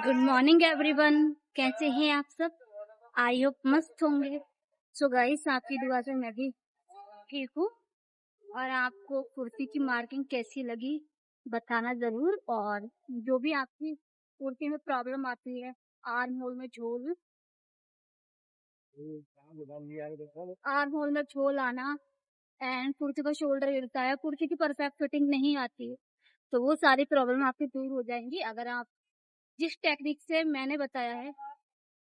Good morning everyone. कैसे हैं आप सब? आई होप मस्त होंगे। सो गाइस, आपकी दुआ से मैं भी ठीक हूँ। और आपको कुर्ती की मार्किंग कैसी लगी बताना ज़रूर। और जो भी आपकी कुर्ती में प्रॉब्लम आती है, आर्म होल में झोल आना एंड कुर्ती का शोल्डर हिलता है, कुर्ती की परफेक्ट फिटिंग नहीं आती है, तो वो सारी प्रॉब्लम आपकी दूर हो जाएंगी अगर आप जिस टेक्निक से मैंने बताया है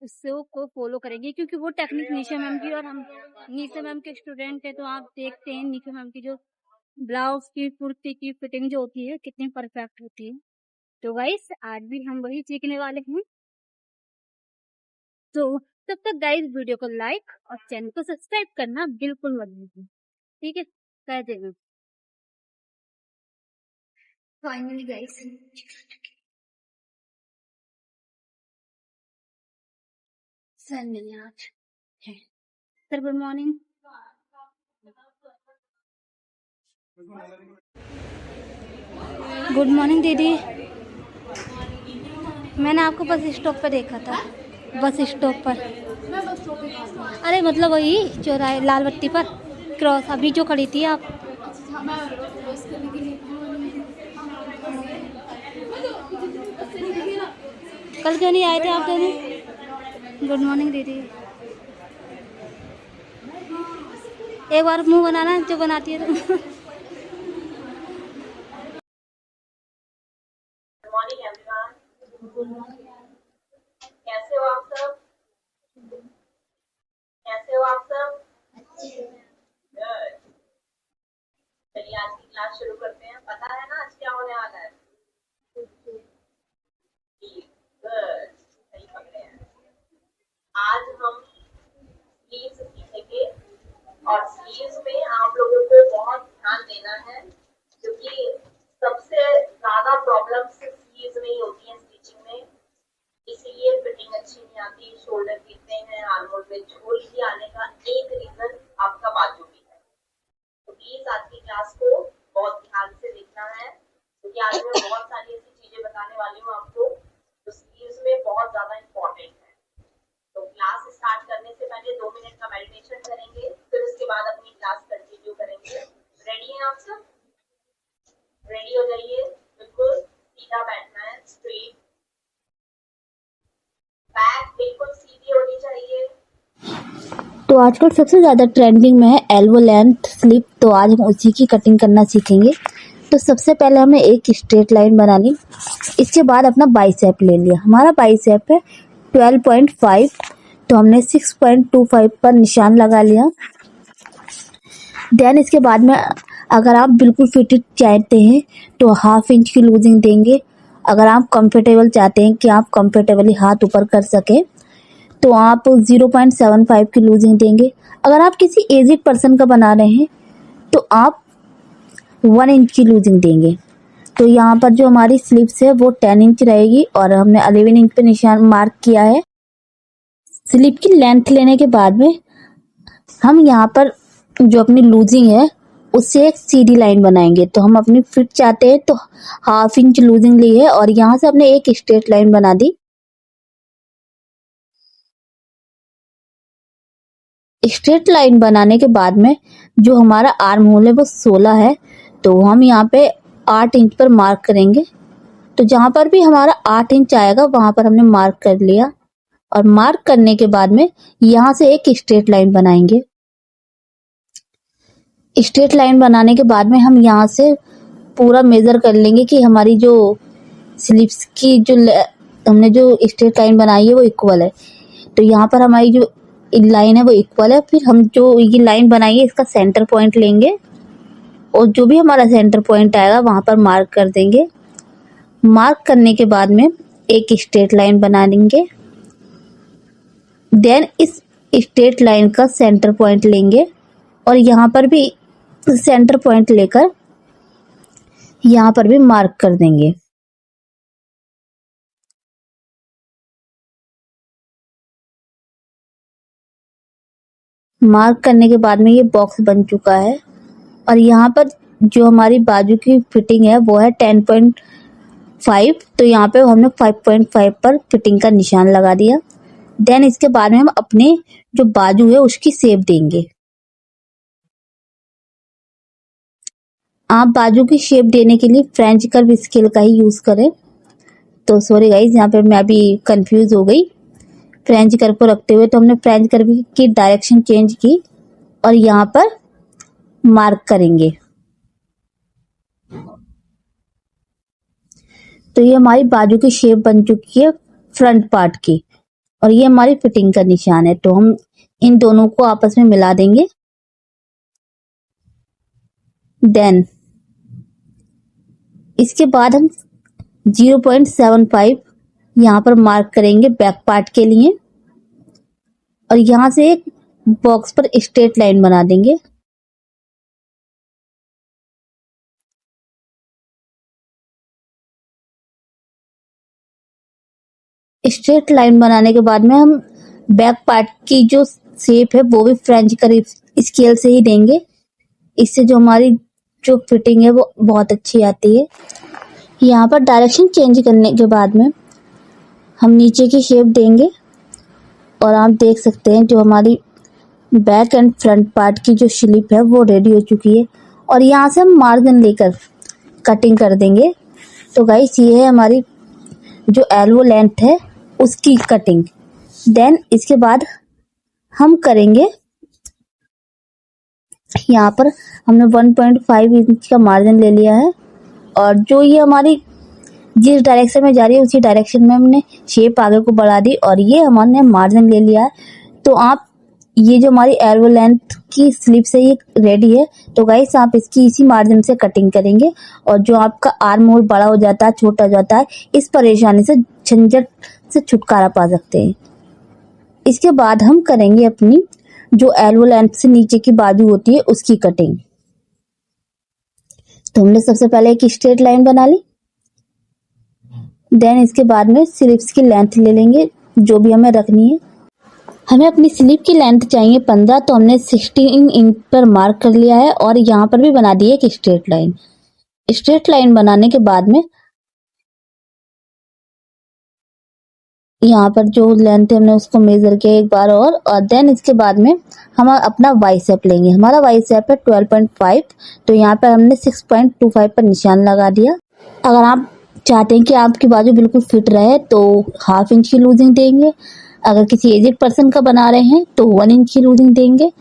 उससे को फॉलो करेंगे। क्योंकि वो टेक्निक निशा मैम की और हम निशा मैम के स्टूडेंट है, तो आप देखते हैं निशा मैम की जो ब्लाउज की कुर्ती की फिटिंग जो होती है कितनी परफेक्ट होती है। तो गाइस, आज भी हम वही सीखने वाले हैं। तो तब तक गाइस, वीडियो को लाइक और चैनल को सब्सक्राइब करना बिल्कुल मत भूलिए, ठीक है? कह देना फाइनली गाइस। सर मिले आज है। Sir good morning. Good morning दीदी। मैंने आपको बस स्टॉप पर देखा था, बस स्टॉप पर। अरे मतलब वही चौराहे लाल बत्ती पर क्रॉस, अभी जो खड़ी थी आप। कल क्यों नहीं आए थे आप दोनों? गुड मॉर्निंग दीदी। एक बार मुंह बनाना जो बनाती है तुम। Morning everyone. कैसे हो आप सब? कैसे हो आप सब? गुड। चलिए आज की क्लास शुरू करते हैं। पता है ना आज क्या होने वाला है? गुड, सही पकड़े हैं। आज हम स्लीव्स सीखेंगे और स्लीव्स में आप लोगों को बहुत ध्यान देना है, क्योंकि सबसे ज्यादा प्रॉब्लम्स स्लीव्स में ही होती है स्टिचिंग में। इसीलिए फिटिंग अच्छी नहीं आती, शोल्डर गिरते हैं, आर्म होल में झोल भी आने का एक रीजन आपका बाजू भी है। तो प्लीज आज की क्लास को बहुत ध्यान से देखना है, क्योंकि आज मैं बहुत सारी ऐसी चीजें बताने वाली हूँ आपको जो स्लीव्स में बहुत ज्यादा इम्पोर्टेंट है। तो क्लास स्टार्ट करने से पहले 2 मिनट का मेडिटेशन करेंगे, फिर उसके बाद अपनी क्लास कंटिन्यू करेंगे। रेडी हैं आप सब? रेडी हो जाइए, बिल्कुल सीधा बैठना है, स्ट्रेट, बैक बिल्कुल सीधी होनी चाहिए। तो आजकल सबसे ज़्यादा ट्रेंडिंग में है एल्बो लेंथ स्लिप, तो आज हम उसी की कटिंग करना सीखेंगे। तो सबसे पहले हमने एक स्ट्रेट लाइन बना ली, इसके बाद अपना बाइसेप ले लिया। हमारा बाइसेप है 12.5, तो हमने 6.25 पर निशान लगा लिया। देन इसके बाद में अगर आप बिल्कुल फिटेड चाहते हैं तो 1/2 इंच की लूजिंग देंगे। अगर आप कंफर्टेबल चाहते हैं कि आप कंफर्टेबली हाथ ऊपर कर सकें तो आप 0.75 की लूजिंग देंगे। अगर आप किसी एजिड पर्सन का बना रहे हैं तो आप 1 इंच की लूजिंग देंगे। तो यहाँ पर जो हमारी स्लीव्स है वो 10 इंच रहेगी और हमने 11 इंच पे निशान मार्क किया है। स्लीव की लेंथ लेने के बाद में हम यहाँ पर जो अपनी लूजिंग है उससे एक सीधी लाइन बनाएंगे। तो हम अपनी फिट चाहते हैं तो 1/2 इंच लूजिंग ली है और यहाँ से हमने एक स्ट्रेट लाइन बना दी। स्ट्रेट लाइन बनाने के बाद में जो हमारा आर्म होल है वो 16 है, तो हम यहाँ पे 8 इंच पर मार्क करेंगे। तो जहां पर भी हमारा 8 इंच आएगा वहां पर हमने मार्क कर लिया और मार्क करने के बाद में यहाँ से एक स्ट्रेट लाइन बनाएंगे। स्ट्रेट लाइन बनाने के बाद में हम यहाँ से पूरा मेजर कर लेंगे कि हमारी जो स्लीव्स की जो हमने जो स्ट्रेट लाइन बनाई है वो इक्वल है। तो यहाँ पर हमारी जो लाइन है वो इक्वल है। फिर हम जो ये लाइन बनाई है इसका सेंटर पॉइंट लेंगे और जो भी हमारा सेंटर पॉइंट आएगा वहां पर मार्क कर देंगे। मार्क करने के बाद में एक स्ट्रेट लाइन बना लेंगे। देन इस स्ट्रेट लाइन का सेंटर पॉइंट लेंगे और यहाँ पर भी सेंटर पॉइंट लेकर यहाँ पर भी मार्क कर देंगे। मार्क करने के बाद में ये बॉक्स बन चुका है और यहाँ पर जो हमारी बाजू की फिटिंग है वो है 5, तो यहाँ पे हमने 5.5 पर फिटिंग का निशान लगा दिया। देन इसके बाद में हम अपने जो बाजू है उसकी शेप देंगे। आप बाजू की शेप देने के लिए फ्रेंच कर्व स्केल का ही यूज करें। तो सॉरी गाइज, यहाँ पे मैं अभी कंफ्यूज हो गई। फ्रेंच कर्व को रखते हुए तो हमने फ्रेंच कर्व की डायरेक्शन चेंज की और यहाँ पर मार्क करेंगे। तो ये हमारी बाजू की शेप बन चुकी है फ्रंट पार्ट की, और ये हमारी फिटिंग का निशान है। तो हम इन दोनों को आपस में मिला देंगे। देन इसके बाद हम 0.75 यहाँ पर मार्क करेंगे बैक पार्ट के लिए, और यहाँ से एक बॉक्स पर स्ट्रेट लाइन बना देंगे। स्ट्रेट लाइन बनाने के बाद में हम बैक पार्ट की जो शेप है वो भी फ्रेंच कर्व स्केल से ही देंगे। इससे जो हमारी जो फिटिंग है वो बहुत अच्छी आती है। यहाँ पर डायरेक्शन चेंज करने के बाद में हम नीचे की शेप देंगे, और आप देख सकते हैं जो हमारी बैक एंड फ्रंट पार्ट की जो स्लिप है वो रेडी हो चुकी है। और यहाँ से हम मार्जिन लेकर कटिंग कर देंगे। तो गाइस, ये है हमारी जो एल्बो लेंथ है उसकी कटिंग। देन इसके बाद हम करेंगे, यहाँ पर हमने 1.5 इंच का मार्जिन ले लिया है, और जो ये हमारी जिस डायरेक्शन में जा रही है उसी डायरेक्शन में हमने शेप आगे को बढ़ा दी, और ये हमने मार्जिन ले लिया है। तो आप ये जो हमारी एल्बो लेंथ की स्लिप से ये रेडी है। तो गाइस, आप इसकी इसी मार्जिन से कटिंग करेंगे, और जो आपका आर्म होल बड़ा हो जाता है, छोटा हो जाता है, इस परेशानी से झंझट से छुटकारा पा सकते हैं। इसके बाद हम करेंगे अपनी जो एल्बो लेंथ से नीचे की बाजू होती है उसकी कटिंग। तो हमने सबसे पहले एक स्ट्रेट लाइन बना ली। देन इसके बाद में स्लीव्स की लेंथ ले लेंगे जो भी हमें रखनी है। हमें अपनी स्लीव की लेंथ चाहिए 15, तो हमने 16 इंच पर मार्क कर लिया है, और यहाँ पर भी बना दी है एक स्ट्रेट लाइन। स्ट्रेट लाइन बनाने के बाद में यहाँ पर जो लेंथ है हमने उसको मेजर किया एक बार, और देन इसके बाद में हम अपना बाइसेप लेंगे। हमारा बाइसेप है 12.5, तो यहाँ पर हमने 6.25 पर निशान लगा दिया। अगर आप चाहते हैं कि आपकी बाजू बिल्कुल फिट रहे तो 1/2 इंच की लूजिंग देंगे। अगर किसी एजेड पर्सन का बना रहे हैं तो 1 इंच की लूजिंग देंगे।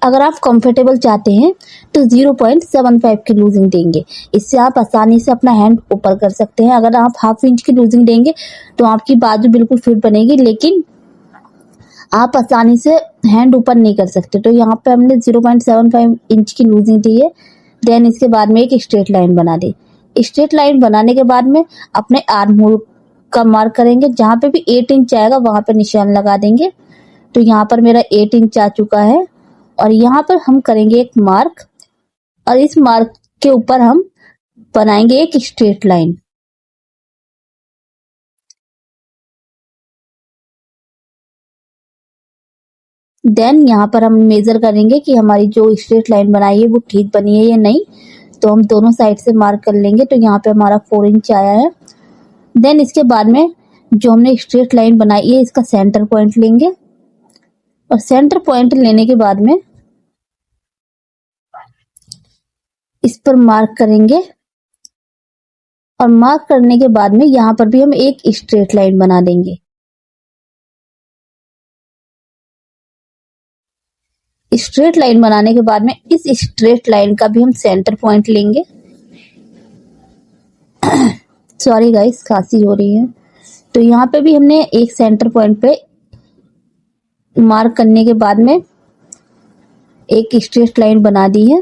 अगर आप कंफर्टेबल चाहते हैं तो 0.75 की लूजिंग देंगे। इससे आप आसानी से अपना हैंड ऊपर कर सकते हैं। अगर आप 1/2 इंच की लूजिंग देंगे तो आपकी बाजू बिल्कुल फिट बनेगी, लेकिन आप आसानी से हैंड ऊपर नहीं कर सकते। तो यहाँ पे हमने 0.75 इंच की लूजिंग दी है। देन इसके बाद में एक स्ट्रेट लाइन बना दी। स्ट्रेट लाइन बनाने के बाद में अपने आर्म होल का मार्क करेंगे। जहाँ पे भी 8 इंच आएगा वहां पर निशान लगा देंगे। तो यहाँ पर मेरा 8 इंच आ चुका है, और यहाँ पर हम करेंगे एक मार्क, और इस मार्क के ऊपर हम बनाएंगे एक स्ट्रेट लाइन। देन यहाँ पर हम मेजर करेंगे कि हमारी जो स्ट्रेट लाइन बनाई है वो ठीक बनी है या नहीं। तो हम दोनों साइड से मार्क कर लेंगे। तो यहाँ पे हमारा 4 इंच आया है। देन इसके बाद में जो हमने स्ट्रेट लाइन बनाई है इसका सेंटर पॉइंट लेंगे, और सेंटर पॉइंट लेने के बाद में इस पर मार्क करेंगे, और मार्क करने के बाद में यहाँ पर भी हम एक स्ट्रेट लाइन बना देंगे। स्ट्रेट लाइन बनाने के बाद में इस स्ट्रेट लाइन का भी हम सेंटर पॉइंट लेंगे। सॉरी गाइस, खांसी हो रही है। तो यहाँ पे भी हमने एक सेंटर पॉइंट पे मार्क करने के बाद में एक स्ट्रेट लाइन बना दी है।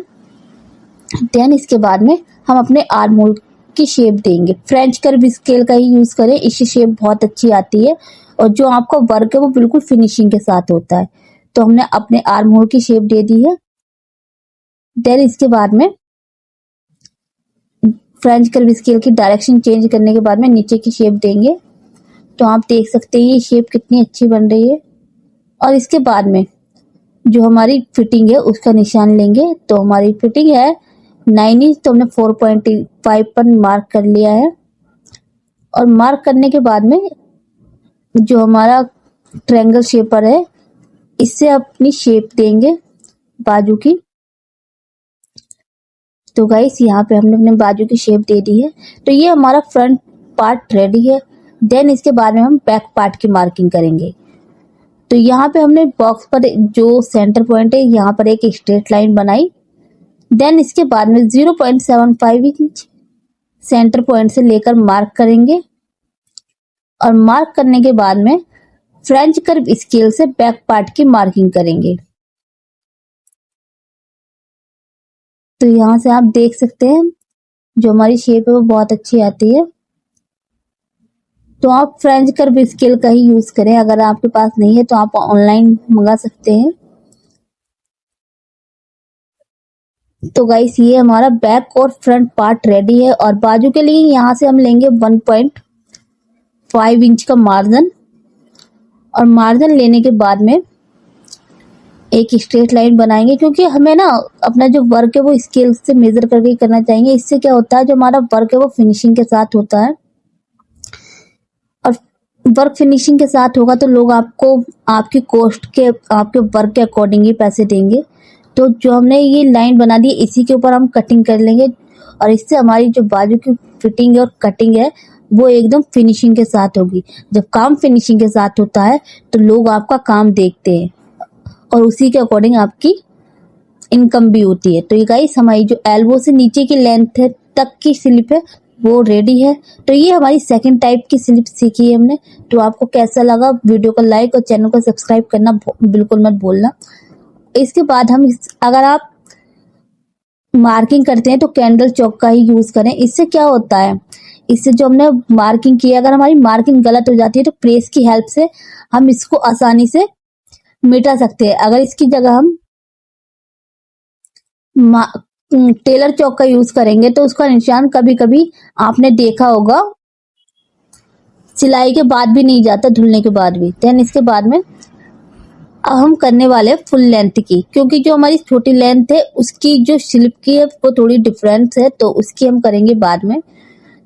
देन इसके बाद में हम अपने आर्म होल की शेप देंगे। फ्रेंच कर्व स्केल का ही यूज करें, इससे शेप बहुत अच्छी आती है, और जो आपका वर्क है वो बिल्कुल फिनिशिंग के साथ होता है। तो हमने अपने आर्म होल की शेप दे दी है। देन इसके बाद में फ्रेंच कर्व स्केल की डायरेक्शन चेंज करने के बाद में नीचे की शेप देंगे। तो आप देख सकते हैं ये शेप कितनी अच्छी बन रही है। और इसके बाद में जो हमारी फिटिंग है उसका निशान लेंगे। तो हमारी फिटिंग है 9 इंच, तो हमने 4.5 पर मार्क कर लिया है। और मार्क करने के बाद में जो हमारा ट्रायंगल शेपर है इससे अपनी शेप देंगे बाजू की। तो गाइस यहाँ पे हमने अपने बाजू की शेप दे दी है। तो ये हमारा फ्रंट पार्ट रेडी है। देन इसके बाद में हम बैक पार्ट की मार्किंग करेंगे। तो यहाँ पे हमने बॉक्स पर जो सेंटर पॉइंट है यहाँ पर एक स्ट्रेट लाइन बनाई। देन इसके बाद में 0.75 इंच सेंटर पॉइंट से लेकर मार्क करेंगे और मार्क करने के बाद में फ्रेंच कर्व स्केल से बैक पार्ट की मार्किंग करेंगे। तो यहाँ से आप देख सकते हैं जो हमारी शेप है वो बहुत अच्छी आती है। तो आप फ्रेंच कर्व स्केल का ही यूज करें, अगर आपके पास नहीं है तो आप ऑनलाइन मंगा सकते हैं। तो गाइस ये हमारा बैक और फ्रंट पार्ट रेडी है और बाजू के लिए यहाँ से हम लेंगे 1.5 इंच का मार्जिन और मार्जिन लेने के बाद में एक स्ट्रेट लाइन बनाएंगे, क्योंकि हमें ना अपना जो वर्क है वो स्केल से मेजर करके करना चाहिए। इससे क्या होता है जो हमारा वर्क है वो फिनिशिंग के साथ होता है और वर्क फिनिशिंग के साथ होगा तो लोग आपको आपकी कॉस्ट के आपके वर्क के अकॉर्डिंग ही पैसे देंगे। तो जो हमने ये लाइन बना दी इसी के ऊपर हम कटिंग कर लेंगे और इससे हमारी जो बाजू की फिटिंग और कटिंग है वो एकदम फिनिशिंग के साथ होगी। जब काम फिनिशिंग के साथ होता है तो लोग आपका काम देखते हैं और उसी के अकॉर्डिंग आपकी इनकम भी होती है। तो ये गाइस हमारी जो एल्बो से नीचे की लेंथ है तक की स्लिप है वो रेडी है। तो ये हमारी सेकंड टाइप की स्लिप सीखी है हमने। तो आपको कैसा लगा वीडियो को लाइक और चैनल को सब्सक्राइब करना बिल्कुल मत भूलना। इसके बाद हम अगर आप मार्किंग करते हैं तो कैंडल चौक का ही यूज करें। इससे क्या होता है, इससे जो हमने मार्किंग की है अगर हमारी मार्किंग गलत हो जाती है तो प्रेस की हेल्प से हम इसको आसानी से मिटा सकते हैं। अगर इसकी जगह हम टेलर चौक का यूज करेंगे तो उसका निशान कभी कभी आपने देखा होगा सिलाई के बाद भी नहीं जाता, धुलने के बाद भी। देन इसके बाद में अब हम करने वाले फुल लेंथ की, क्योंकि जो हमारी छोटी लेंथ है उसकी जो स्लिप की है वो थोड़ी डिफरेंस है तो उसकी हम करेंगे बाद में।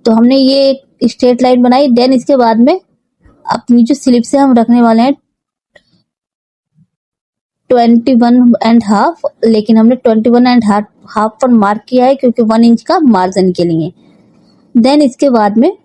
तो हमने ये एक स्ट्रेट लाइन बनाई। देन इसके बाद में अपनी जो स्लिप से हम रखने वाले हैं 21.5, लेकिन हमने 21.5 पर मार्क किया है क्योंकि 1 इंच का मार्जिन के लिए। देन इसके बाद में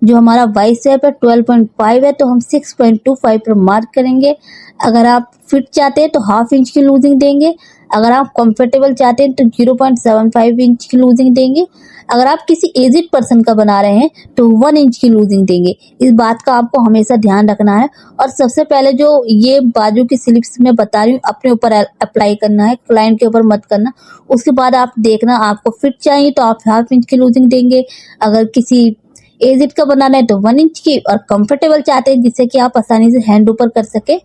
जो हमारा वाई शेप है 12.5 है तो हम 6.25 पर मार्क करेंगे। अगर आप फिट चाहते हैं तो हाफ इंच की लूजिंग देंगे। अगर आप कंफर्टेबल चाहते हैं तो 0.75 इंच की लूजिंग देंगे। अगर आप किसी एजिड पर्सन का बना रहे हैं तो 1 इंच की लूजिंग देंगे। इस बात का आपको हमेशा ध्यान रखना है। और सबसे पहले जो ये बाजू की स्लिप्स मैं बता रही हूँ अपने ऊपर अप्लाई करना है, क्लाइंट के ऊपर मत करना। उसके बाद आप देखना आपको फिट चाहिए तो आप हाफ इंच की लूजिंग देंगे। अगर किसी एजिड का बनाना है तो 1 इंच की, और कंफर्टेबल चाहते हैं जिससे कि आप आसानी से हैंड ऊपर कर सके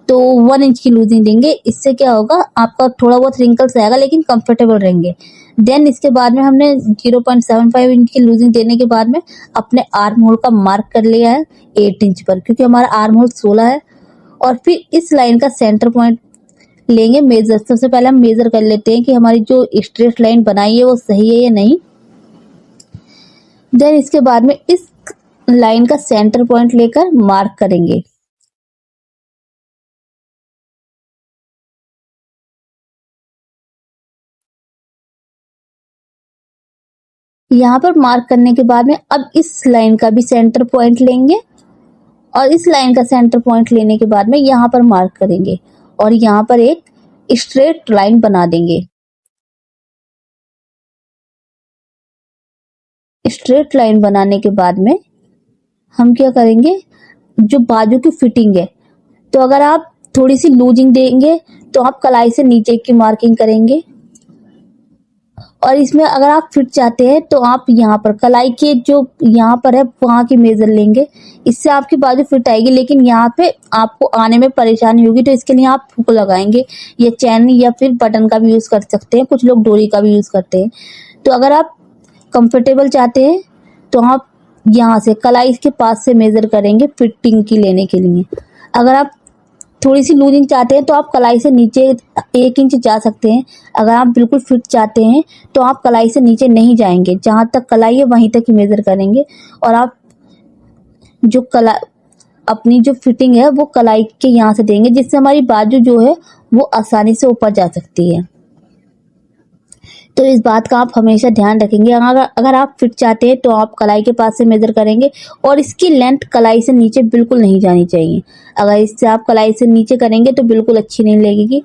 तो 1 इंच की लूजिंग देंगे। इससे क्या होगा आपका थोड़ा बहुत रिंकल्स आएगा लेकिन कंफर्टेबल रहेंगे। देन इसके बाद में हमने 0.75 इंच की लूजिंग देने के बाद में अपने आर्म होल का मार्क कर लिया है 8 इंच पर, क्योंकि हमारा आर्म होल 16 है। और फिर इस लाइन का सेंटर पॉइंट लेंगे मेजर। सबसे पहले हम मेजर कर लेते हैं कि हमारी जो स्ट्रेट लाइन बनाई है वो सही है या नहीं। देन इसके बाद में इस लाइन का सेंटर पॉइंट लेकर मार्क करेंगे। यहाँ पर मार्क करने के बाद में अब इस लाइन का भी सेंटर पॉइंट लेंगे और इस लाइन का सेंटर पॉइंट लेने के बाद में यहाँ पर मार्क करेंगे और यहाँ पर एक स्ट्रेट लाइन बना देंगे। स्ट्रेट लाइन बनाने के बाद में हम क्या करेंगे, जो बाजू की फिटिंग है तो अगर आप थोड़ी सी लूजिंग देंगे तो आप कलाई से नीचे की मार्किंग करेंगे। और इसमें अगर आप फिट चाहते हैं तो आप यहाँ पर कलाई के जो यहाँ पर है वहां की मेजर लेंगे। इससे आपकी बाजू फिट आएगी, लेकिन यहाँ पे आपको आने में परेशानी होगी तो इसके लिए आप हुक लगाएंगे या चैन या फिर बटन का भी यूज कर सकते हैं। कुछ लोग डोरी का भी यूज करते हैं। तो अगर आप कंफर्टेबल चाहते हैं तो आप यहाँ से कलाई के पास से मेजर करेंगे फिटिंग की लेने के लिए। अगर आप थोड़ी सी लूजिंग चाहते हैं तो आप कलाई से नीचे 1 इंच जा सकते हैं। अगर आप बिल्कुल फिट चाहते हैं तो आप कलाई से नीचे नहीं जाएंगे, जहां तक कलाई है वहीं तक ही मेजर करेंगे और आप जो कला अपनी जो फिटिंग है वो कलाई के यहाँ से देंगे, जिससे हमारी बाजू जो है वो आसानी से ऊपर जा सकती है। तो इस बात का आप हमेशा ध्यान रखेंगे। अगर आप फिट चाहते हैं तो आप कलाई के पास से मेजर करेंगे और इसकी लेंथ कलाई से नीचे बिल्कुल नहीं जानी चाहिए। अगर इससे आप कलाई से नीचे करेंगे तो बिल्कुल अच्छी नहीं लगेगी।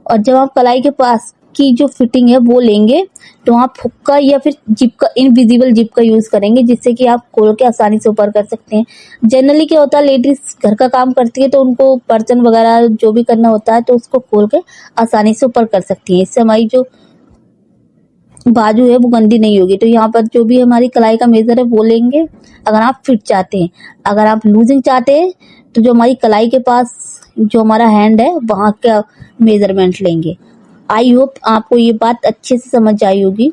और जब आप कलाई के पास की जो फिटिंग है वो लेंगे तो आप हुक्का या फिर जिप का, इनविजिबल जिप का यूज करेंगे, जिससे कि आप खोल के आसानी से ऊपर कर सकते हैं। जनरली क्या होता है, लेडीज घर का काम करती है तो उनको बर्तन वगैरह जो भी करना होता है तो उसको खोल के आसानी से ऊपर कर सकती है। इससे हमारी जो बाजू है वो गंदी नहीं होगी। तो यहाँ पर जो भी हमारी कलाई का मेजर है वो लेंगे अगर आप फिट चाहते हैं। अगर आप लूजिंग चाहते हैं तो जो हमारी कलाई के पास जो हमारा हैंड है वहाँ का मेजरमेंट लेंगे। आई होप आपको ये बात अच्छे से समझ आई होगी।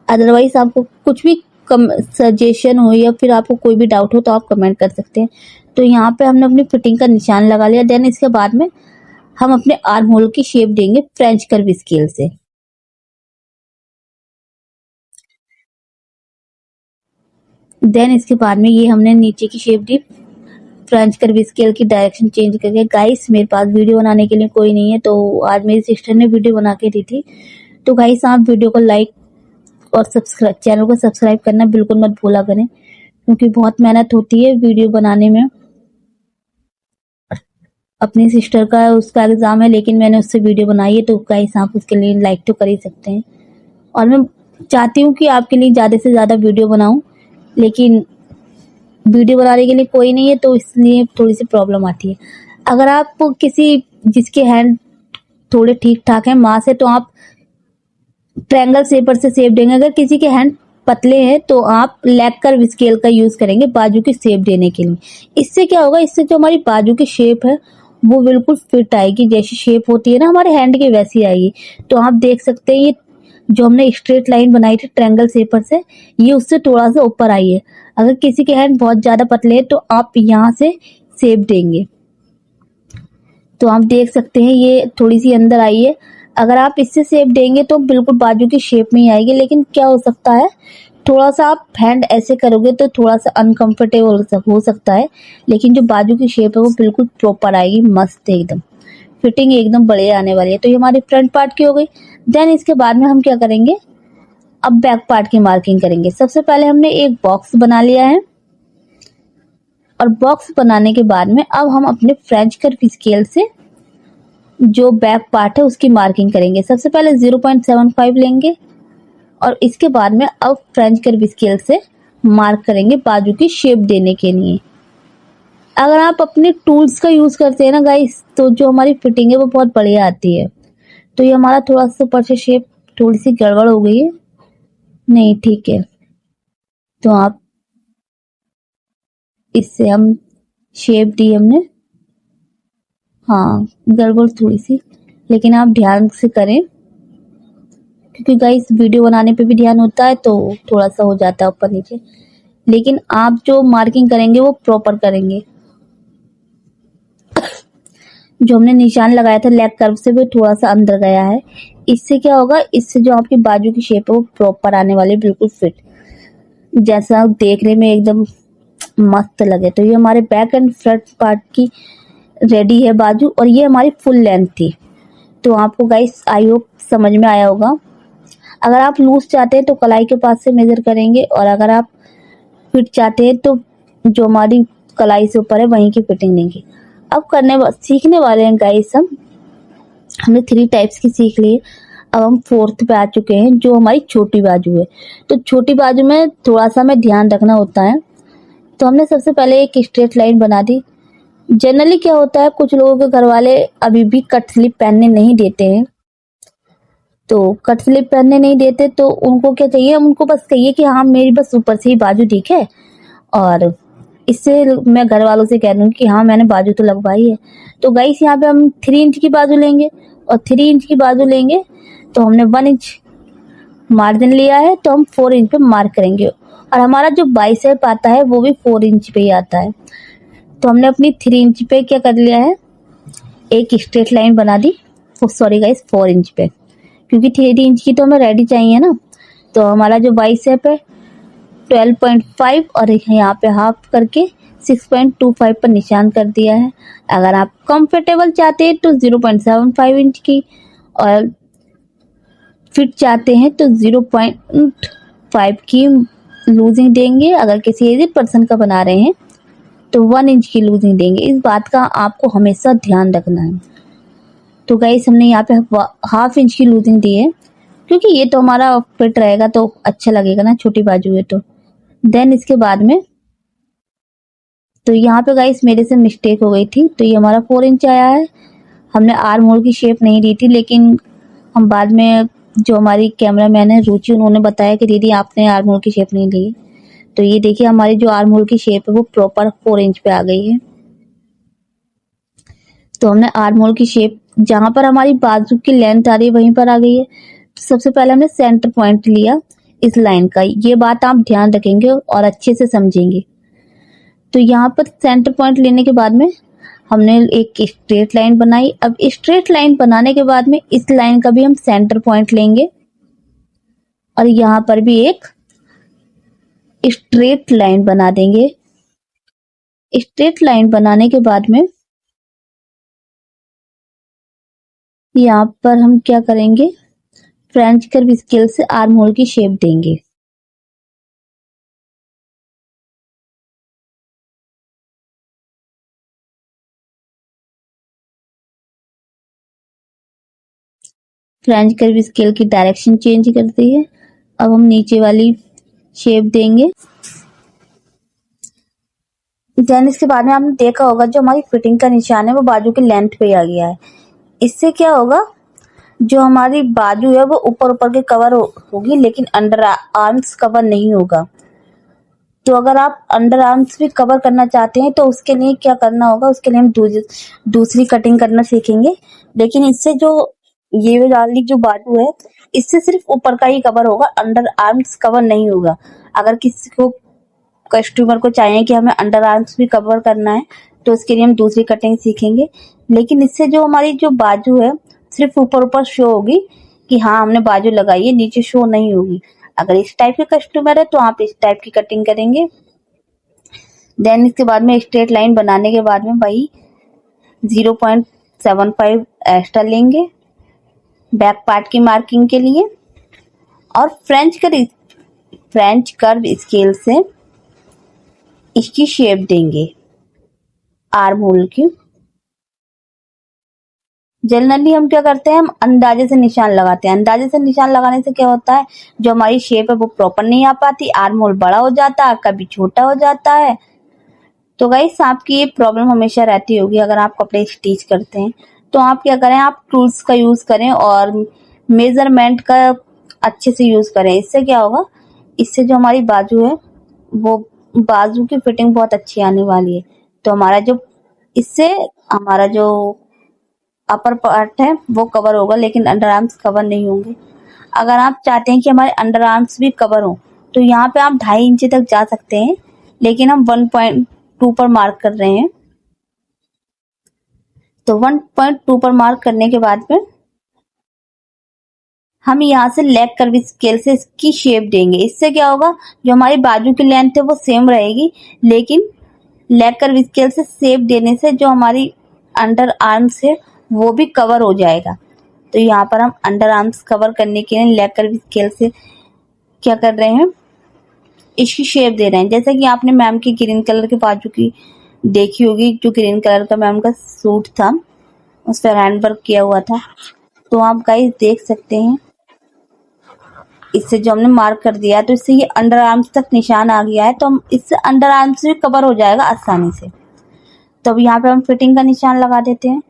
अदरवाइज आपको कुछ भी कम सजेशन हो या फिर आपको कोई भी डाउट हो तो आप कमेंट कर सकते हैं। तो यहाँ पे हमने अपनी फिटिंग का निशान लगा लिया। देन इसके बाद में हम अपने आर्म होल की शेप देंगे फ्रेंच कर्व स्केल से। देन इसके बाद में ये हमने नीचे की शेप दी फ्रेंच कर्व स्केल की डायरेक्शन चेंज करके। गाइस मेरे पास वीडियो बनाने के लिए कोई नहीं है तो आज मेरी सिस्टर ने वीडियो बना के दी थी। तो गाइस आप वीडियो को लाइक और सब्सक्राइब, चैनल को सब्सक्राइब करना बिल्कुल मत भूला करें, क्योंकि बहुत मेहनत होती है वीडियो बनाने में। अपनी सिस्टर का उसका एग्जाम है लेकिन मैंने उससे वीडियो बनाई है, तो गाइस आप उसके लिए लाइक तो कर ही सकते हैं। और मैं चाहती हूँ कि आपके लिए ज़्यादा से ज़्यादा वीडियो बनाऊं, लेकिन वीडियो बनाने के लिए कोई नहीं है तो इसलिए थोड़ी सी प्रॉब्लम आती है। अगर आप किसी जिसके हैंड थोड़े ठीक ठाक हैं माँ से, तो आप ट्रायंगल शेपर से शेप देंगे। अगर किसी के हैंड पतले हैं तो आप लेग कर्व स्केल का यूज करेंगे बाजू की शेप देने के लिए। इससे क्या होगा, इससे जो हमारी बाजू की शेप है वो बिल्कुल फिट आएगी, जैसी शेप होती है ना हमारे हैंड की वैसी आएगी। तो आप देख सकते हैं ये जो हमने स्ट्रेट लाइन बनाई थी ट्रायंगल शेपर से, ये उससे थोड़ा सा ऊपर आई है। अगर किसी के हैंड बहुत ज्यादा पतले हैं तो आप यहाँ से शेप देंगे। तो आप देख सकते हैं ये थोड़ी सी अंदर आई है। अगर आप इससे शेप देंगे तो बिल्कुल बाजू की शेप में ही आएगी। लेकिन क्या हो सकता है, थोड़ा सा आप हैंड ऐसे करोगे तो थोड़ा सा अनकंफर्टेबल हो सकता है, लेकिन जो बाजू की शेप है वो बिल्कुल प्रॉपर आएगी, मस्त एकदम फिटिंग एकदम बढ़िया आने वाली है। तो ये हमारी फ्रंट पार्ट की हो गई। देन इसके बाद में हम क्या करेंगे, अब बैक पार्ट की मार्किंग करेंगे। सबसे पहले हमने एक बॉक्स बना लिया है और बॉक्स बनाने के बाद में अब हम अपने फ्रेंच कर्व स्केल से जो बैक पार्ट है उसकी मार्किंग करेंगे। सबसे पहले 0.75 लेंगे और इसके बाद में अब फ्रेंच कर्व स्केल से मार्क करेंगे बाजू की शेप देने के लिए। अगर आप अपने टूल्स का यूज करते हैं ना गाइस, तो जो हमारी फिटिंग है वो बहुत बढ़िया आती है। तो ये हमारा थोड़ा सा ऊपर से शेप थोड़ी सी गड़बड़ हो गई है, नहीं ठीक है। तो आप इससे हम शेप दी हमने, हाँ गड़बड़ थोड़ी सी, लेकिन आप ध्यान से करें क्योंकि गाइस वीडियो बनाने पे भी ध्यान होता है तो थोड़ा सा हो जाता है ऊपर नीचे। लेकिन आप जो मार्किंग करेंगे वो प्रॉपर करेंगे। जो हमने निशान लगाया था लेग कर्व से वो थोड़ा सा अंदर गया है। इससे क्या होगा, इससे जो आपकी बाजू की शेप है वो प्रॉपर आने वाली, बिल्कुल फिट, जैसा देखने में एकदम मस्त लगे। तो ये हमारे बैक एंड फ्रंट पार्ट की रेडी है बाजू, और ये हमारी फुल लेंथ थी। तो आपको गाइस आई होप समझ में आया होगा। अगर आप लूज चाहते हैं तो कलाई के पास से मेजर करेंगे, और अगर आप फिट चाहते हैं तो जो हमारी कलाई से ऊपर है वहीं की फिटिंग लेंगे। अब सीखने वाले हैं गाइस हमने 3 टाइप्स की सीख ली। अब हम 4th पे आ चुके हैं जो हमारी छोटी बाजू है। तो छोटी बाजू में थोड़ा सा हमें ध्यान रखना होता है। तो हमने सबसे पहले एक स्ट्रेट लाइन बना दी। जनरली क्या होता है, कुछ लोगों के घर वाले अभी भी कट स्लिप पहनने नहीं देते हैं। तो कट स्लिप पहनने नहीं देते तो उनको क्या चाहिए, उनको बस कहिए कि हाँ मेरी बस ऊपर से ही बाजू ठीक है, और इससे मैं घर वालों से कह दूंगी कि हाँ मैंने बाजू तो लगवाई है। तो गाइस यहाँ पे हम 3 इंच की बाजू लेंगे, और 3 इंच की बाजू लेंगे तो हमने 1 इंच मार्जिन लिया है तो हम 4 इंच पे मार्क करेंगे, और हमारा जो बाइसेप आता है वो भी 4 इंच पे ही आता है। तो हमने अपनी 3 इंच पे क्या कर लिया है, एक स्ट्रेट लाइन बना दी, सॉरी गाइस 4 इंच पे, क्योंकि 3 इंच की तो हमें रेडी चाहिए ना। तो हमारा जो बाइसेप है 12.5 और यहाँ पे हाफ करके 6.25 पर निशान कर दिया है। अगर आप कंफर्टेबल चाहते हैं तो 0.75 इंच की, और फिट चाहते हैं तो 0.5 की लूजिंग देंगे। अगर किसी एजेड पर्सन का बना रहे हैं तो 1 इंच की लूजिंग देंगे। इस बात का आपको हमेशा ध्यान रखना है। तो गाइस हमने यहाँ पे हाफ इंच की लूजिंग दी है, क्योंकि ये तो हमारा फिट रहेगा तो अच्छा लगेगा ना, छोटी बाजू है तो। देन इसके बाद में तो यहाँ पे गाइस मेरे से मिस्टेक हो गई थी, तो ये हमारा 4 इंच आया है। हमने आर्म होल की शेप नहीं दी थी, लेकिन हम बाद में जो हमारी कैमरा मैन है रुचि, उन्होंने बताया कि दीदी आपने आर्म होल की शेप नहीं ली। तो ये देखिए हमारी जो आर्म होल की शेप है वो प्रॉपर 4 इंच पे आ गई है। तो हमने आर्म होल की शेप जहां पर हमारी बाजू की लेंथ आ रही है वहीं पर आ गई है। तो सबसे पहले हमने सेंटर पॉइंट लिया इस लाइन का, ये बात आप ध्यान रखेंगे और अच्छे से समझेंगे। तो यहाँ पर सेंटर पॉइंट लेने के बाद में हमने एक स्ट्रेट लाइन बनाई। अब स्ट्रेट लाइन बनाने के बाद में इस लाइन का भी हम सेंटर पॉइंट लेंगे और यहाँ पर भी एक स्ट्रेट लाइन बना देंगे। स्ट्रेट लाइन बनाने के बाद में यहाँ पर हम क्या करेंगे, फ्रेंच कर्व स्केल से आर्म होल की शेप देंगे। फ्रेंच कर्व स्केल की डायरेक्शन चेंज कर दी है। अब हम नीचे वाली शेप देंगे। देन इसके बाद में आपने देखा होगा जो हमारी फिटिंग का निशान है वो बाजू की लेंथ पे आ गया है। इससे क्या होगा, जो हमारी बाजू है वो ऊपर ऊपर के कवर होगी, लेकिन अंडर आर्म्स कवर नहीं होगा। तो अगर आप अंडर आर्म्स भी कवर करना चाहते हैं तो उसके लिए क्या करना होगा, उसके लिए हम दूसरी कटिंग करना सीखेंगे। लेकिन इससे जो ये वाली जो बाजू है इससे सिर्फ ऊपर का ही कवर होगा, अंडर आर्म्स कवर नहीं होगा। अगर किसी को कस्टमर को चाहिए कि हमें अंडर आर्म्स भी कवर करना है तो उसके लिए हम दूसरी कटिंग सीखेंगे। लेकिन इससे जो हमारी जो बाजू है सिर्फ ऊपर ऊपर शो होगी कि हाँ हमने बाजू लगाई है, नीचे शो नहीं होगी। अगर इस टाइप के कस्टमर है तो आप इस टाइप की कटिंग करेंगे। देन इसके बाद में स्ट्रेट लाइन बनाने के बाद में वही 0.75 एक्स्ट्रा लेंगे बैक पार्ट की मार्किंग के लिए, और फ्रेंच कर्व स्केल से इसकी शेप देंगे आर्म होल की। जनरली हम क्या करते हैं, हम अंदाजे से निशान लगाते हैं। अंदाजे से निशान लगाने से क्या होता है, जो हमारी शेप है वो प्रॉपर नहीं आ पाती, आर्म होल बड़ा हो जाता है, कभी छोटा हो जाता है। तो गाइस आपकी ये प्रॉब्लम हमेशा रहती होगी अगर आप कपड़े स्टिच करते हैं। तो आप क्या करें, आप टूल्स का यूज करें और मेजरमेंट का अच्छे से यूज करें। इससे क्या होगा, इससे जो हमारी बाजू है वो बाजू की फिटिंग बहुत अच्छी आने वाली है। तो इससे हमारा जो अपर पार्ट है वो कवर होगा, लेकिन अंडर आर्म्स कवर नहीं होंगे। अगर आप चाहते हैं कि हमारे अंडर आर्म्स भी कवर हो तो यहाँ पे आप 2.5 इंच तक जा सकते हैं, लेकिन हम 1.2 पर मार्क कर रहे हैं। तो 1.2 पर मार्क करने के बाद में हम यहाँ से लेग कर्व स्केल से इसकी शेप देंगे। इससे क्या होगा, जो हमारी बाजू की लेंथ है वो सेम रहेगी, लेकिन लेग कर्व स्केल से शेप देने से जो हमारी अंडर आर्म्स है वो भी कवर हो जाएगा। तो यहाँ पर हम अंडर आर्म्स कवर करने के लिए लेग कर्व स्केल से क्या कर रहे हैं, इसकी शेप दे रहे हैं। जैसे कि आपने मैम की ग्रीन कलर के बाजू की देखी होगी, जो ग्रीन कलर का मैम का सूट था उस पर हैंड वर्क किया हुआ था। तो आप गाइस देख सकते हैं, इससे जो हमने मार्क कर दिया तो इससे ये अंडर आर्म्स तक निशान आ गया है। तो हम इससे अंडर आर्म्स भी कवर हो जाएगा आसानी से। तो अब यहाँ पे हम फिटिंग का निशान लगा देते हैं,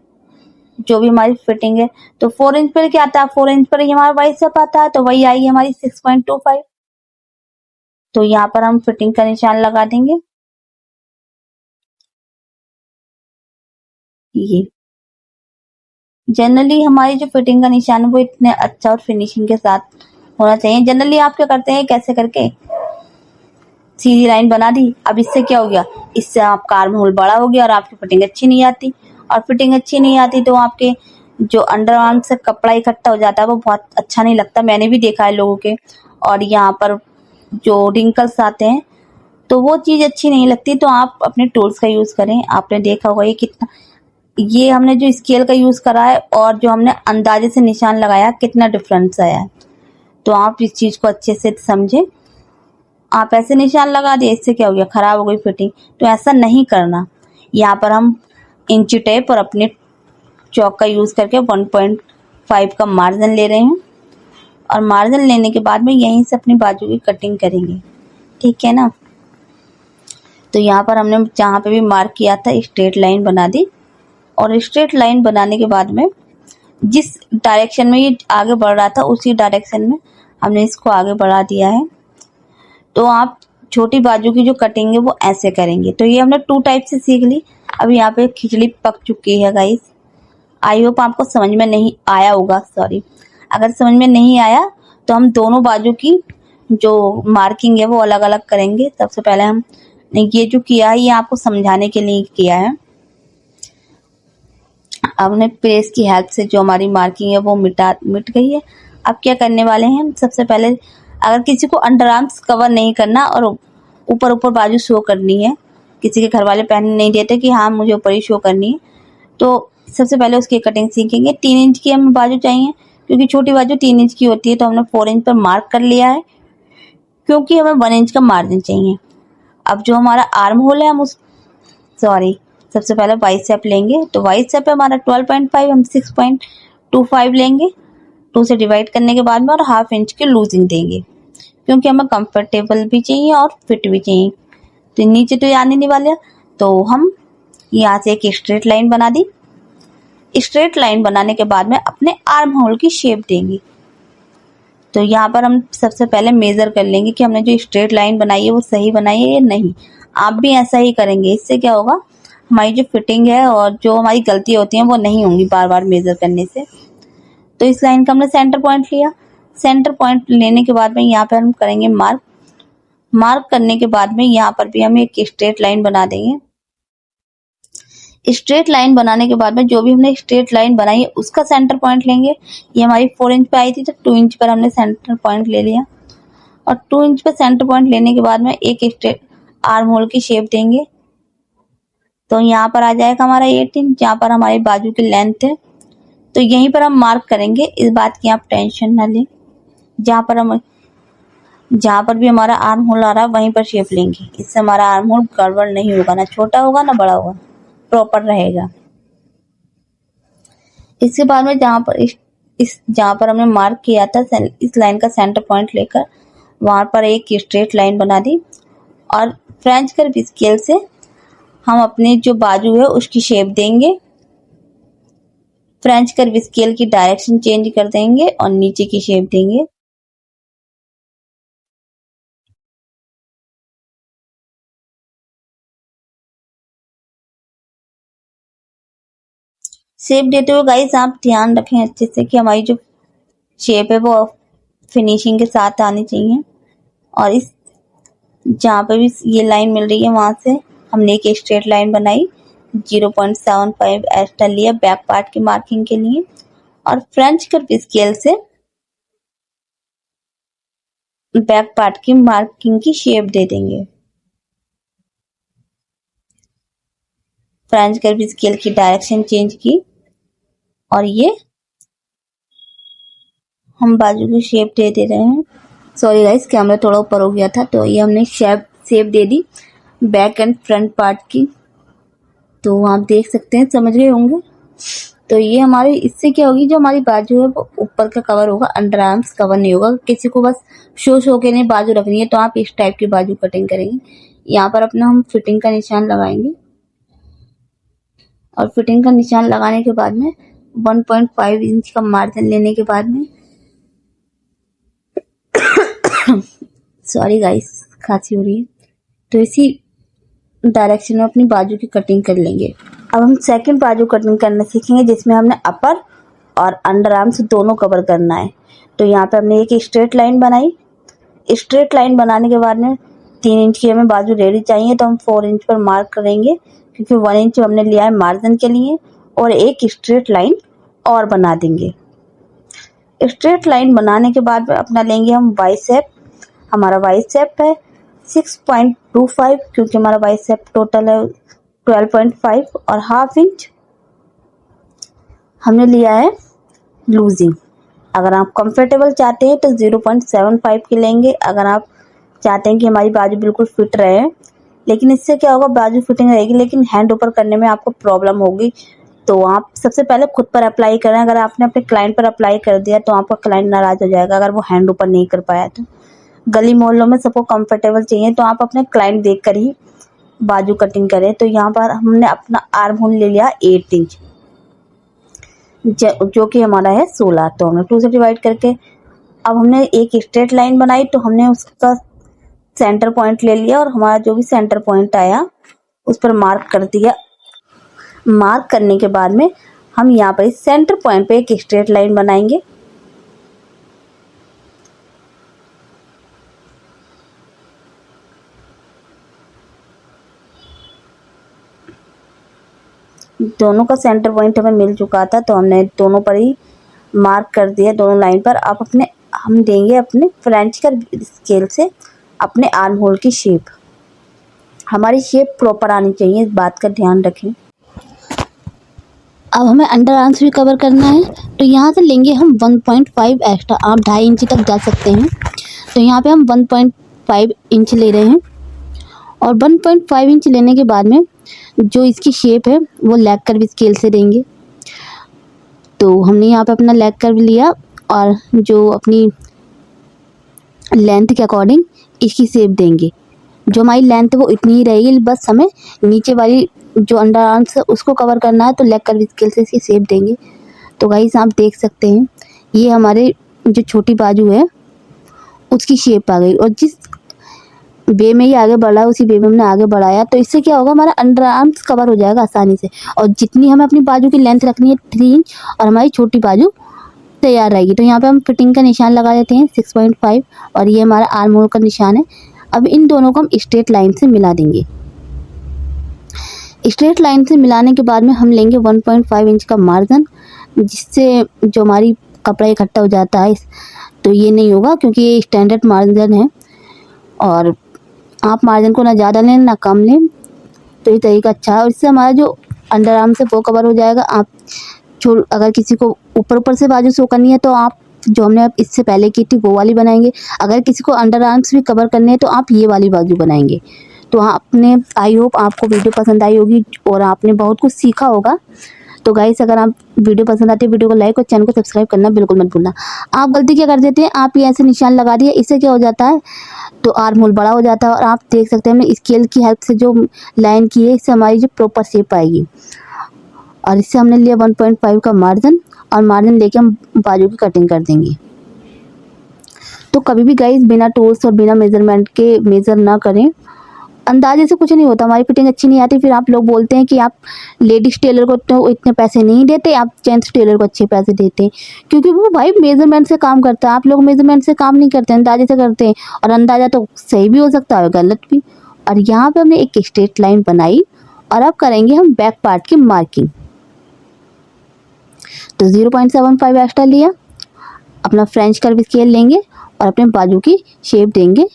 जो भी हमारी फिटिंग है। तो 4 इंच पर क्या आता है, 4 इंच पर ही हमारा बाइसेप आता है, तो वही आई हमारी 6.25। तो यहाँ पर हम फिटिंग का निशान लगा देंगे। ये जनरली हमारी जो फिटिंग का निशान है वो इतने अच्छा और फिनिशिंग के साथ होना चाहिए। जनरली आप क्या करते हैं, कैसे करके सीधी लाइन बना दी। अब इससे क्या हो गया, इससे आपका आर्म होल बड़ा हो गया और आपकी फिटिंग अच्छी नहीं आती। और फिटिंग अच्छी नहीं आती तो आपके जो अंडर आर्म से कपड़ा इकट्ठा हो जाता है वो बहुत अच्छा नहीं लगता। मैंने भी देखा है लोगों के, और यहाँ पर जो रिंकल्स आते हैं तो वो चीज़ अच्छी नहीं लगती। तो आप अपने टूल्स का यूज़ करें। आपने देखा होगा ये हमने जो स्केल का यूज़ करा है और जो हमने अंदाजे से निशान लगाया कितना डिफरेंस आया है। तो आप इस चीज़ को अच्छे से समझें। आप ऐसे निशान लगा दिए, इससे क्या हो गया, खराब हो गई फिटिंग। तो ऐसा नहीं करना। यहाँ पर हम इंची टेप और अपने चौक का यूज़ करके 1.5 का मार्जिन ले रहे हैं और मार्जिन लेने के बाद में यहीं से अपनी बाजू की कटिंग करेंगे, ठीक है ना। तो यहाँ पर हमने जहाँ पे भी मार्क किया था स्ट्रेट लाइन बना दी और स्ट्रेट लाइन बनाने के बाद में जिस डायरेक्शन में ये आगे बढ़ रहा था उसी डायरेक्शन में हमने इसको आगे बढ़ा दिया है। तो आप छोटी बाजू की जो कटिंग है वो ऐसे करेंगे। तो ये हमने 2 टाइप से सीख ली। अब यहाँ पे खिचड़ी पक चुकी है गाइस। आई होप आपको समझ में नहीं आया होगा, सॉरी। अगर समझ में नहीं आया तो हम दोनों बाजू की जो मार्किंग है वो अलग अलग करेंगे। सबसे पहले हम ये जो किया है ये आपको समझाने के लिए किया है। हमने प्रेस की हेल्प से जो हमारी मार्किंग है वो मिट गई है। अब क्या करने वाले हैं, सबसे पहले अगर किसी को अंडर आर्म्स कवर नहीं करना और ऊपर ऊपर बाजू शो करनी है, किसी के घर वाले पहनने नहीं देते कि हाँ मुझे ऊपर ही शो करनी है, तो सबसे पहले उसकी कटिंग सीखेंगे। 3 इंच की हमें बाजू चाहिए क्योंकि छोटी बाजू 3 इंच की होती है। तो हमने 4 इंच पर मार्क कर लिया है क्योंकि हमें 1 इंच का मार्जिन चाहिए। अब जो हमारा आर्म होल है हम सबसे पहले बाइसेप लेंगे। तो बाइसेप है हमारा 12.5, हम 6.25 लेंगे। 2 से डिवाइड करने के बाद में और 1/2 इंच की लूजिंग देंगे क्योंकि हमें कंफर्टेबल भी चाहिए और फिट भी चाहिए। तो नीचे तो आने नहीं वाले, तो हम यहाँ से एक स्ट्रेट लाइन बना दी। स्ट्रेट लाइन बनाने के बाद में अपने आर्म होल की शेप देंगे। तो यहाँ पर हम सबसे पहले मेजर कर लेंगे कि हमने जो स्ट्रेट लाइन बनाई है वो सही बनाई है या नहीं। आप भी ऐसा ही करेंगे। इससे क्या होगा, हमारी जो फिटिंग है और जो हमारी गलती होती है वो नहीं होंगी बार बार मेजर करने से। तो इस लाइन का हमने सेंटर पॉइंट लिया। सेंटर पॉइंट लेने के बाद में यहाँ पर हम करेंगे मार्क करने के बाद में यहाँ पर भी हम एक स्ट्रेट लाइन बना देंगे। स्ट्रेट लाइन बनाने के बाद में जो भी हमने स्ट्रेट लाइन बनाई है उसका सेंटर पॉइंट लेंगे। ये हमारी 4 इंच पे आई थी तो 2 इंच पर हमने सेंटर पॉइंट ले लिया और 2 इंच पे सेंटर पॉइंट लेने के बाद में एक स्ट्रेट आर्म होल की शेप देंगे। तो यहाँ पर आ जाएगा हमारा 8 इंच, जहाँ पर हमारी बाजू की लेंथ है। तो यहीं पर हम मार्क करेंगे, इस बात की आप टेंशन ना लें। जहाँ पर भी हमारा आर्म होल आ रहा है वहीं पर शेप लेंगे। इससे हमारा आर्म होल गड़बड़ नहीं होगा, ना छोटा होगा ना बड़ा होगा, प्रॉपर रहेगा। इसके बाद में जहाँ पर हमने मार्क किया था इस लाइन का सेंटर पॉइंट लेकर वहां पर एक स्ट्रेट लाइन बना दी और फ्रेंच कर्व स्केल से हम अपने जो बाजू है उसकी शेप देंगे। फ्रेंच कर्व स्केल की डायरेक्शन चेंज कर देंगे और नीचे की शेप देंगे। शेप देते हुए गाइस आप ध्यान रखें अच्छे से कि हमारी जो शेप है वो फिनिशिंग के साथ आनी चाहिए। और इस जहाँ पे भी ये लाइन मिल रही है वहां से हमने एक स्ट्रेट लाइन बनाई, 0.75 एक्स्ट्रा लिया बैक पार्ट की मार्किंग के लिए और फ्रेंच कर्व स्केल से बैक पार्ट की मार्किंग की शेप दे देंगे। फ्रेंच कर्व स्केल की डायरेक्शन चेंज की और ये हम बाजू की शेप दे रहे हैं। सॉरी गाइस, कैमरा थोड़ा ऊपर हो गया था। तो ये हमने shape they the back and front part की। तो आप देख सकते हैं, समझ गए होंगे। तो ये हमारी इससे क्या होगी, जो हमारी बाजू है वो ऊपर का कवर होगा, अंडर आर्म्स कवर नहीं होगा। किसी को बस शो के लिए बाजू रखनी है तो आप इस टाइप की बाजू कटिंग करेंगे। यहाँ पर अपना हम फिटिंग का निशान लगाएंगे और फिटिंग का निशान लगाने के बाद में 1.5 इंच का मार्जिन लेने के बाद में सॉरी गाइस, खांसी हो रही है। तो इसी डायरेक्शन में अपनी बाजू की कटिंग कर लेंगे। अब हम सेकंड बाजू कटिंग करना सीखेंगे जिसमें हमने अपर और अंडर आर्म्स दोनों कवर करना है। तो यहाँ पे हमने एक स्ट्रेट लाइन बनाई। स्ट्रेट लाइन बनाने के बाद में 3 इंच की हमें बाजू रेडी चाहिए तो हम 4 इंच पर मार्क करेंगे क्योंकि 1 इंच हमने लिया है मार्जिन के लिए और एक स्ट्रेट लाइन और बना देंगे। स्ट्रेट लाइन बनाने के बाद अपना लेंगे हम बाइसेप। हमारा बाइसेप है 6.25 क्योंकि हमारा बाइसेप टोटल है 12.5 और हाफ इंच हमने लिया है लूजिंग। अगर आप कंफर्टेबल चाहते हैं तो 0.75 की लेंगे। अगर आप चाहते हैं कि हमारी बाजू बिल्कुल फिट रहे, लेकिन इससे क्या होगा, बाजू फिटिंग रहेगी लेकिन हैंड ऊपर करने में आपको प्रॉब्लम होगी। तो आप सबसे पहले खुद पर अप्लाई करें। अगर आपने अपने क्लाइंट पर अप्लाई कर दिया तो आपका क्लाइंट नाराज हो जाएगा अगर वो हैंड ऊपर नहीं कर पाया तो। गली मोहल्लों में सबको कंफर्टेबल चाहिए तो आप अपने क्लाइंट देख कर ही बाजू कटिंग करें। तो यहाँ पर हमने अपना आर्म होल ले लिया 8 इंच, जो कि हमारा है 16। तो हमने 2 से डिवाइड करके अब हमने एक स्ट्रेट लाइन बनाई, तो हमने उसका सेंटर पॉइंट ले लिया और हमारा जो भी सेंटर पॉइंट आया उस पर मार्क कर दिया। मार्क करने के बाद में हम यहाँ पर सेंटर पॉइंट पे एक स्ट्रेट लाइन बनाएंगे। दोनों का सेंटर पॉइंट हमें मिल चुका था तो हमने दोनों पर ही मार्क कर दिया, दोनों लाइन पर। आप हम देंगे अपने फ्रेंच कर स्केल से अपने आर्म होल की शेप। हमारी शेप प्रॉपर आनी चाहिए, इस बात का ध्यान रखें। अब हमें अंडर आर्म्स भी कवर करना है तो यहाँ से लेंगे हम 1.5 एक्स्ट्रा। आप 2.5 इंच तक जा सकते हैं, तो यहाँ पे हम 1.5 इंच ले रहे हैं। और 1.5 इंच लेने के बाद में जो इसकी शेप है वो लेग कर्व स्केल से देंगे। तो हमने यहाँ पे अपना लेग कर्व लिया और जो अपनी लेंथ के अकॉर्डिंग इसकी शेप देंगे। जो हमारी लेंथ है वो इतनी ही रहेगी, बस हमें नीचे वाली जो अंडर आर्म्स है उसको कवर करना है, तो लेग कर्व स्केल से इसकी शेप देंगे। तो गाइस आप देख सकते हैं ये हमारे जो छोटी बाजू है उसकी शेप आ गई, और जिस वे में ही आगे बढ़ा उसी वे में हमने आगे बढ़ाया। तो इससे क्या होगा, हमारा अंडर आर्म्स कवर हो जाएगा आसानी से। और जितनी हमें अपनी बाजू की लेंथ रखनी है 3 इंच, और हमारी छोटी बाजू तैयार रहेगी। तो यहाँ पे हम फिटिंग का निशान लगा देते हैं 6.5, और ये हमारा आर्म होल का निशान है। अब इन दोनों को हम स्ट्रेट लाइन से मिला देंगे। स्ट्रेट लाइन से मिलाने के बाद में हम लेंगे 1.5 इंच का मार्जिन, जिससे जो हमारी कपड़ा इकट्ठा हो जाता है तो ये नहीं होगा, क्योंकि ये स्टैंडर्ड मार्जिन है। और आप मार्जिन को ना ज़्यादा लें ना कम लें, तो ये तरीका अच्छा है। और इससे हमारा जो अंडर आर्म से वो कवर हो जाएगा। आप अगर किसी को ऊपर से बाजू शो करनी है तो आप जो हमने इससे पहले की थी वो वाली बनाएंगे। अगर किसी को अंडर आर्म्स भी कवर करने हैं तो आप ये वाली बाजू बनाएंगे। तो आपने आई होप आपको वीडियो पसंद आई होगी और आपने बहुत कुछ सीखा होगा। तो गाइस अगर आप वीडियो पसंद आती है वीडियो को लाइक और चैनल को सब्सक्राइब करना बिल्कुल मत भूलना। आप गलती क्या कर देते हैं, आप ये ऐसे निशान लगा दिए, इससे क्या हो जाता है तो आर्म होल बड़ा हो जाता है। और आप देख सकते हैं हमने स्केल की हेल्प से जो लाइन की है, इससे हमारी जो प्रॉपर शेप आएगी। और इससे हमने लिया 1.5 का मार्जिन, और मार्जिन लेके हम बाजू की कटिंग कर देंगे। तो कभी भी गाइस बिना टूल्स और बिना मेजरमेंट के मेज़र ना करें। अंदाजे से कुछ नहीं होता, हमारी फिटिंग अच्छी नहीं आती, फिर आप लोग बोलते हैं कि आप लेडीज़ टेलर को तो इतने पैसे नहीं देते, आप जेंट्स टेलर को अच्छे पैसे देते हैं। क्योंकि वो भाई मेजरमेंट से काम करता है। आप लोग मेजरमेंट से काम नहीं करते, अंदाजे से करते हैं। और अंदाज़ा तो सही भी हो सकता है, गलत भी। और यहाँ पे हमने एक स्ट्रेट लाइन बनाई, और अब करेंगे हम बैक पार्ट की मार्किंग। तो 0.75 एक्स्ट्रा लिया, अपना फ्रेंच कर्व स्केल लेंगे और अपने बाजू की शेप देंगे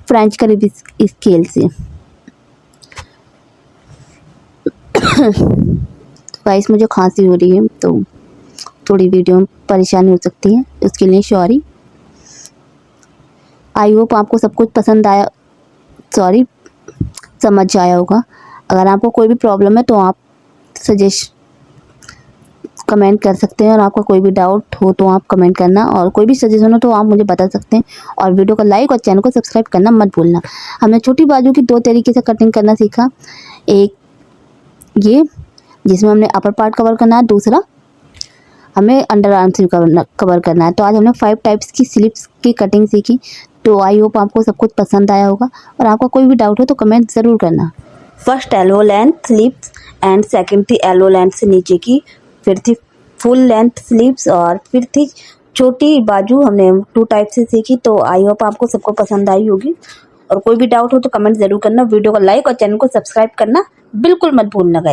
फ्रेंच कर्व स्केल से। गाइस मुझे खांसी हो रही है तो थोड़ी वीडियो में परेशानी हो सकती है, उसके लिए सॉरी। आई होप आपको सब कुछ पसंद आया, सॉरी समझ आया होगा। अगर आपको कोई भी प्रॉब्लम है तो आप सजेस्ट कमेंट कर सकते हैं, और आपका कोई भी डाउट हो तो आप कमेंट करना, और कोई भी सजेशन हो तो आप मुझे बता सकते हैं। और वीडियो को लाइक और चैनल को सब्सक्राइब करना मत भूलना। हमने छोटी बाजू की 2 तरीके से कटिंग करना सीखा, एक ये जिसमें हमने अपर पार्ट कवर करना है, दूसरा हमें अंडर आर्म्स भी कवर करना है। तो आज हमने 5 टाइप्स की स्लीव्स की कटिंग सीखी। तो आई होप आपको सब कुछ पसंद आया होगा, और आपका कोई भी डाउट हो तो कमेंट ज़रूर करना। First elbow length sleeves and second थी एल्बो लेंथ से नीचे की, फिर थी फुल लेंथ स्लीव्स, और फिर थी छोटी बाजू। हमने 2 टाइप से सीखी। तो आई होप आपको सबको पसंद आई होगी, और कोई भी डाउट हो तो कमेंट ज़रूर करना। वीडियो को लाइक और चैनल को सब्सक्राइब करना बिल्कुल मत भूलना गाइस।